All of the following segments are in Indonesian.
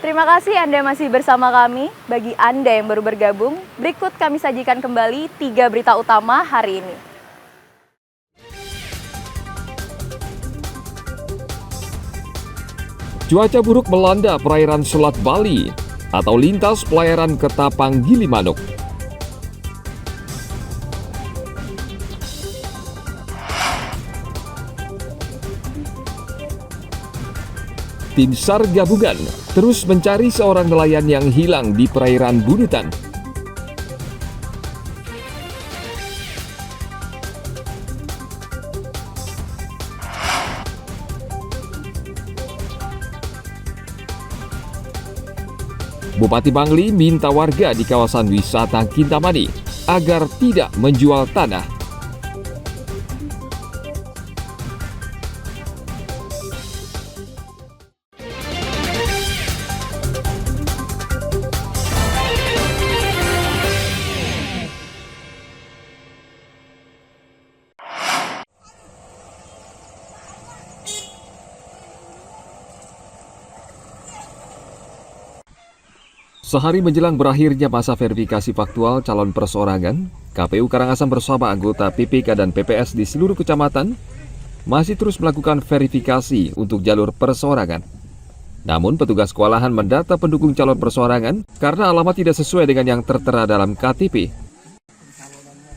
Terima kasih Anda masih bersama kami. Bagi Anda yang baru bergabung, berikut kami sajikan kembali 3 berita utama hari ini. Cuaca buruk melanda perairan Selat Bali atau lintas pelayaran Ketapang Gilimanuk. Tim SAR gabungan terus mencari seorang nelayan yang hilang di perairan Bunutan. Bupati Bangli minta warga di kawasan wisata Kintamani agar tidak menjual tanah. Sehari menjelang berakhirnya masa verifikasi faktual calon perseorangan, KPU Karangasem bersama anggota PPK dan PPS di seluruh kecamatan masih terus melakukan verifikasi untuk jalur perseorangan. Namun petugas kewalahan mendata pendukung calon perseorangan karena alamat tidak sesuai dengan yang tertera dalam KTP.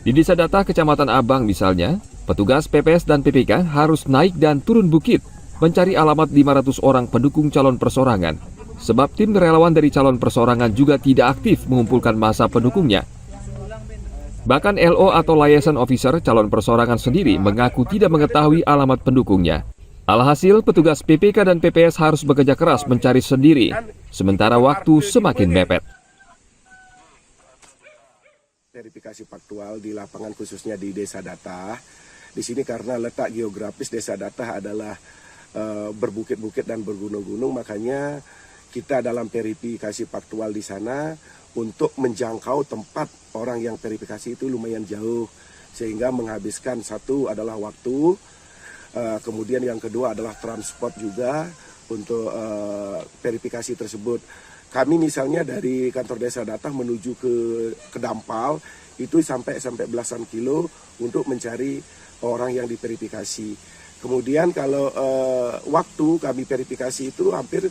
Di Desa Data Kecamatan Abang misalnya, petugas PPS dan PPK harus naik dan turun bukit mencari alamat 500 orang pendukung calon perseorangan. Sebab tim relawan dari calon perseorangan juga tidak aktif mengumpulkan massa pendukungnya. Bahkan LO atau liaison officer calon perseorangan sendiri mengaku tidak mengetahui alamat pendukungnya. Alhasil, petugas PPK dan PPS harus bekerja keras mencari sendiri, sementara waktu semakin mepet. Verifikasi faktual di lapangan khususnya di Desa Data. Di sini karena letak geografis Desa Data adalah berbukit-bukit dan bergunung-gunung, makanya kita dalam verifikasi faktual di sana untuk menjangkau tempat orang yang verifikasi itu lumayan jauh, sehingga menghabiskan satu adalah waktu, kemudian yang kedua adalah transport juga untuk verifikasi tersebut. Kami misalnya dari kantor Desa Data menuju ke Dampal itu sampai belasan kilo untuk mencari orang yang diverifikasi. Kemudian kalau waktu kami verifikasi itu hampir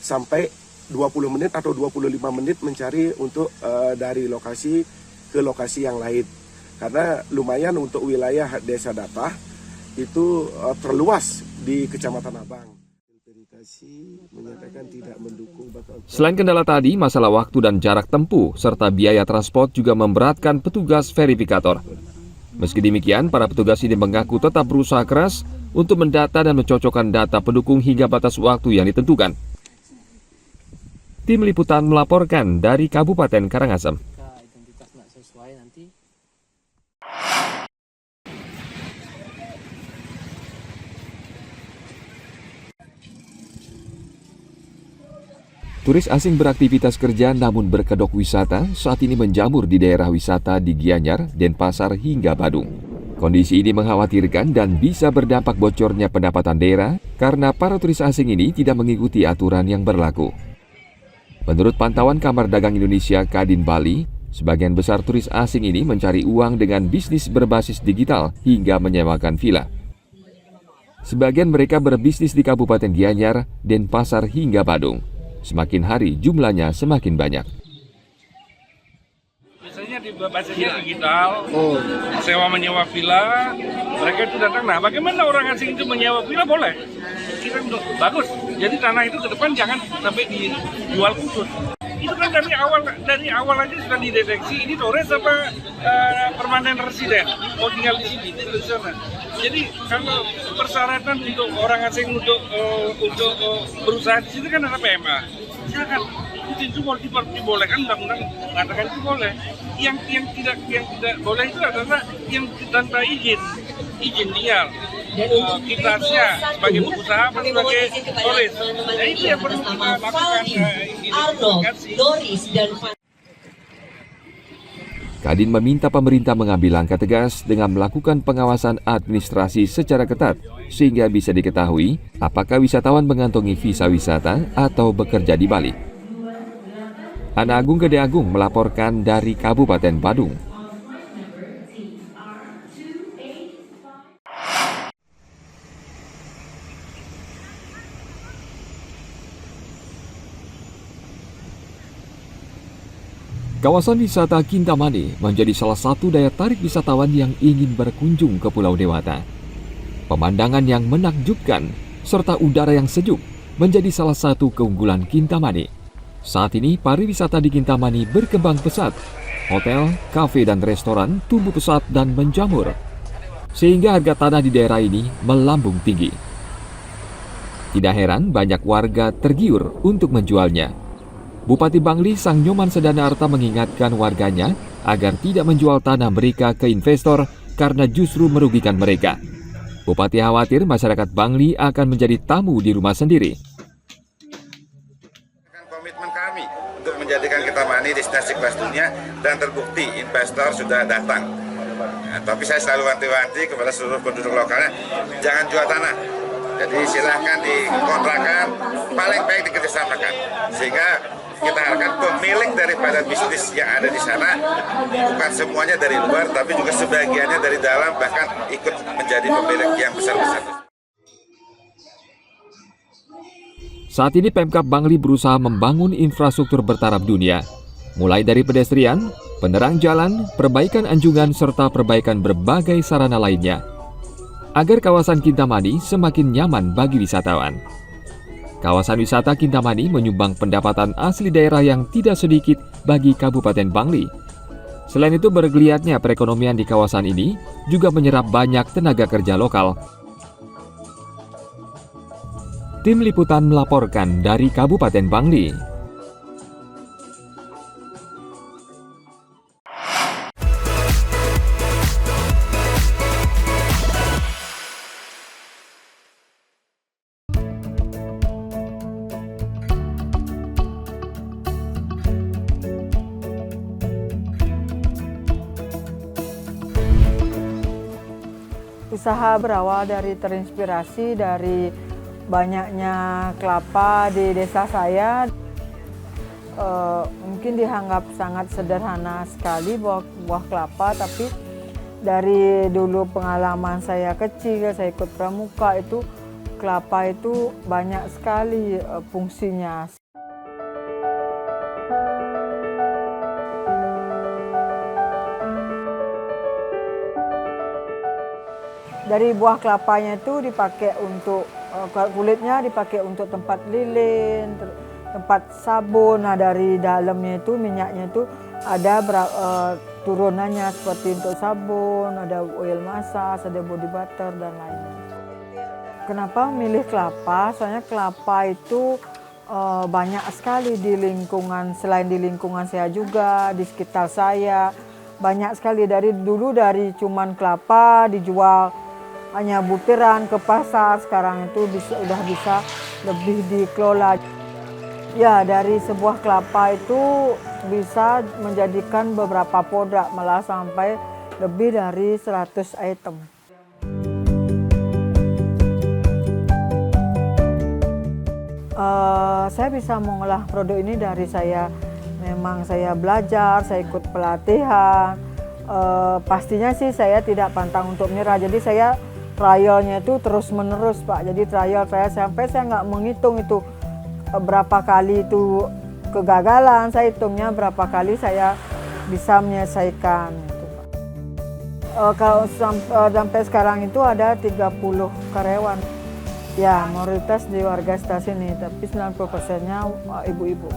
sampai 20 menit atau 25 menit mencari untuk dari lokasi ke lokasi yang lain. Karena lumayan untuk wilayah Desa Data itu terluas di Kecamatan Abang. Menyatakan tidak mendukung Selain kendala tadi, masalah waktu dan jarak tempuh serta biaya transport juga memberatkan petugas verifikator. Meski demikian, para petugas ini mengaku tetap berusaha keras untuk mendata dan mencocokkan data pendukung hingga batas waktu yang ditentukan. Tim Liputan melaporkan dari Kabupaten Karangasem. Turis asing beraktivitas kerja namun berkedok wisata saat ini menjamur di daerah wisata di Gianyar, Denpasar hingga Badung. Kondisi ini mengkhawatirkan dan bisa berdampak bocornya pendapatan daerah karena para turis asing ini tidak mengikuti aturan yang berlaku. Menurut pantauan Kamar Dagang Indonesia Kadin Bali, sebagian besar turis asing ini mencari uang dengan bisnis berbasis digital hingga menyewakan villa. Sebagian mereka berbisnis di Kabupaten Gianyar, Denpasar hingga Badung. Semakin hari jumlahnya semakin banyak. Biasanya di basis digital, sewa menyewa villa, mereka itu datang. Nah, bagaimana orang asing itu menyewa villa boleh? Kita bagus. Jadi tanah itu ke depan jangan sampai dijual khusus. Itu kan dari awal aja sudah dideteksi ini turis apa permanen residen, mau tinggal di sini, di sana. Jadi kalau persyaratan untuk orang asing untuk berusaha di sini kan ada PMA. Silakan itu dibolehkan, undang-undang mengatakan itu boleh. Yang tidak boleh itu adalah yang tanpa izin tinggal. Kitasnya sebagai pengusaha atau sebagai turis. Nah, ini yang perlu kita lakukan. Kadin meminta pemerintah mengambil langkah tegas dengan melakukan pengawasan administrasi secara ketat sehingga bisa diketahui apakah wisatawan mengantongi visa wisata atau bekerja di Bali. Ana Agung Gede Agung melaporkan dari Kabupaten Badung. Kawasan wisata Kintamani menjadi salah satu daya tarik wisatawan yang ingin berkunjung ke Pulau Dewata. Pemandangan yang menakjubkan serta udara yang sejuk menjadi salah satu keunggulan Kintamani. Saat ini pariwisata di Kintamani berkembang pesat. Hotel, kafe dan restoran tumbuh pesat dan menjamur. Sehingga harga tanah di daerah ini melambung tinggi. Tidak heran banyak warga tergiur untuk menjualnya. Bupati Bangli Sang Nyoman Sedana Arta mengingatkan warganya agar tidak menjual tanah mereka ke investor karena justru merugikan mereka. Bupati khawatir masyarakat Bangli akan menjadi tamu di rumah sendiri. Komitmen kami untuk menjadikan Kintamani destinasi kelas dunia dan terbukti investor sudah datang. Nah, tapi saya selalu wanti-wanti kepada seluruh penduduk lokalnya, jangan jual tanah. Jadi silahkan dikontrakan, paling baik dikerjasamakan. Sehingga kita harapkan pemilik daripada bisnis yang ada di sana bukan semuanya dari luar, tapi juga sebagiannya dari dalam, bahkan ikut menjadi pemilik yang besar-besar. Saat ini Pemkab Bangli berusaha membangun infrastruktur bertaraf dunia, mulai dari pedestrian, penerang jalan, perbaikan anjungan, serta perbaikan berbagai sarana lainnya, agar kawasan Kintamani semakin nyaman bagi wisatawan. Kawasan wisata Kintamani menyumbang pendapatan asli daerah yang tidak sedikit bagi Kabupaten Bangli. Selain itu, bergeliatnya perekonomian di kawasan ini juga menyerap banyak tenaga kerja lokal. Tim Liputan melaporkan dari Kabupaten Bangli. Usaha berawal dari terinspirasi dari banyaknya kelapa di desa saya. Mungkin dianggap sangat sederhana sekali buah kelapa, tapi dari dulu pengalaman saya kecil, saya ikut pramuka, itu kelapa itu banyak sekali fungsinya. Dari buah kelapanya itu dipakai untuk kulitnya, dipakai untuk tempat lilin, tempat sabun. Nah, dari dalamnya itu minyaknya itu ada turunannya seperti untuk sabun, ada oil massage, ada body butter dan lainnya. Kenapa milih kelapa? Soalnya kelapa itu banyak sekali di lingkungan, selain di lingkungan saya juga, di sekitar saya banyak sekali. Dari dulu dari cuman kelapa dijual hanya butiran ke pasar, sekarang itu udah bisa lebih dikelola. Ya, dari sebuah kelapa itu bisa menjadikan beberapa produk, malah sampai lebih dari 100 item. Saya bisa mengolah produk ini dari saya belajar, saya ikut pelatihan. Pastinya sih saya tidak pantang untuk menyerah, jadi saya trialnya itu terus menerus, Pak. Jadi trial sampai saya nggak menghitung itu berapa kali itu kegagalan, saya hitungnya berapa kali saya bisa menyelesaikan. Gitu, Pak. Kalau sampai sekarang itu ada 30 karyawan. Ya, mayoritas di warga sekitar sini, tapi 90%-nya ibu-ibu.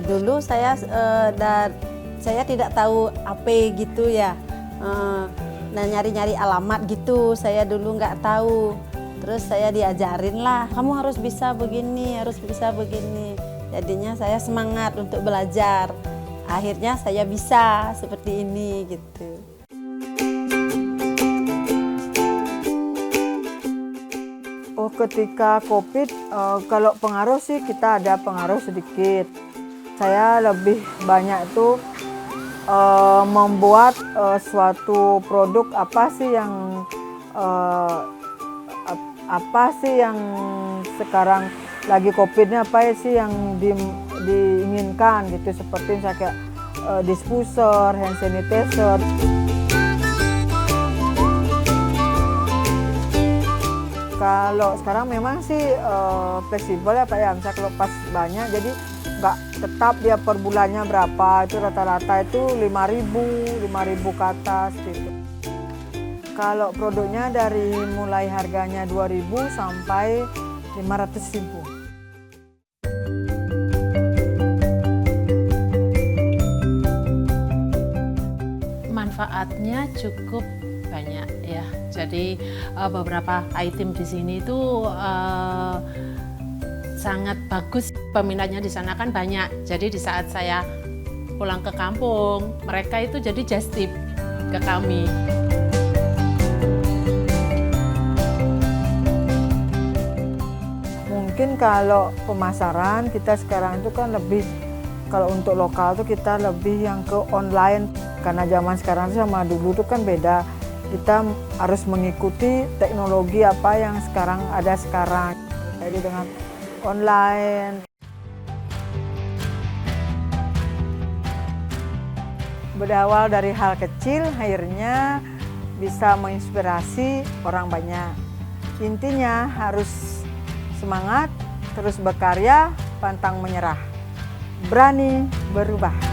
Dulu saya tidak tahu apa gitu ya, nah nyari-nyari alamat gitu, saya dulu nggak tahu. Terus saya diajarin lah, kamu harus bisa begini, harus bisa begini. Jadinya saya semangat untuk belajar. Akhirnya saya bisa seperti ini gitu. ketika COVID, kalau pengaruh sih kita ada pengaruh sedikit. Saya lebih banyak tuh membuat suatu produk apa sih yang sekarang lagi COVID-nya, apa sih yang diinginkan gitu, seperti misalnya kayak diffuser, hand sanitizer. Kalau sekarang memang sih fleksibel ya Pak ya, misalnya kalau pas banyak jadi nggak tetap dia per bulannya berapa, itu rata-rata itu 5.000 ke atas gitu. Kalau produknya dari mulai harganya 2.000 sampai 500.000. Manfaatnya cukup banyak ya. Jadi beberapa item di sini itu sangat bagus. Peminatnya di sana kan banyak. Jadi di saat saya pulang ke kampung, mereka itu jadi just tip ke kami. Mungkin kalau pemasaran kita sekarang itu kan lebih, kalau untuk lokal tuh kita lebih yang ke online. Karena zaman sekarang sama dulu tuh kan beda. Kita harus mengikuti teknologi apa yang sekarang ada sekarang. Jadi dengan online. Berawal dari hal kecil, akhirnya bisa menginspirasi orang banyak. Intinya harus semangat, terus berkarya, pantang menyerah, berani berubah.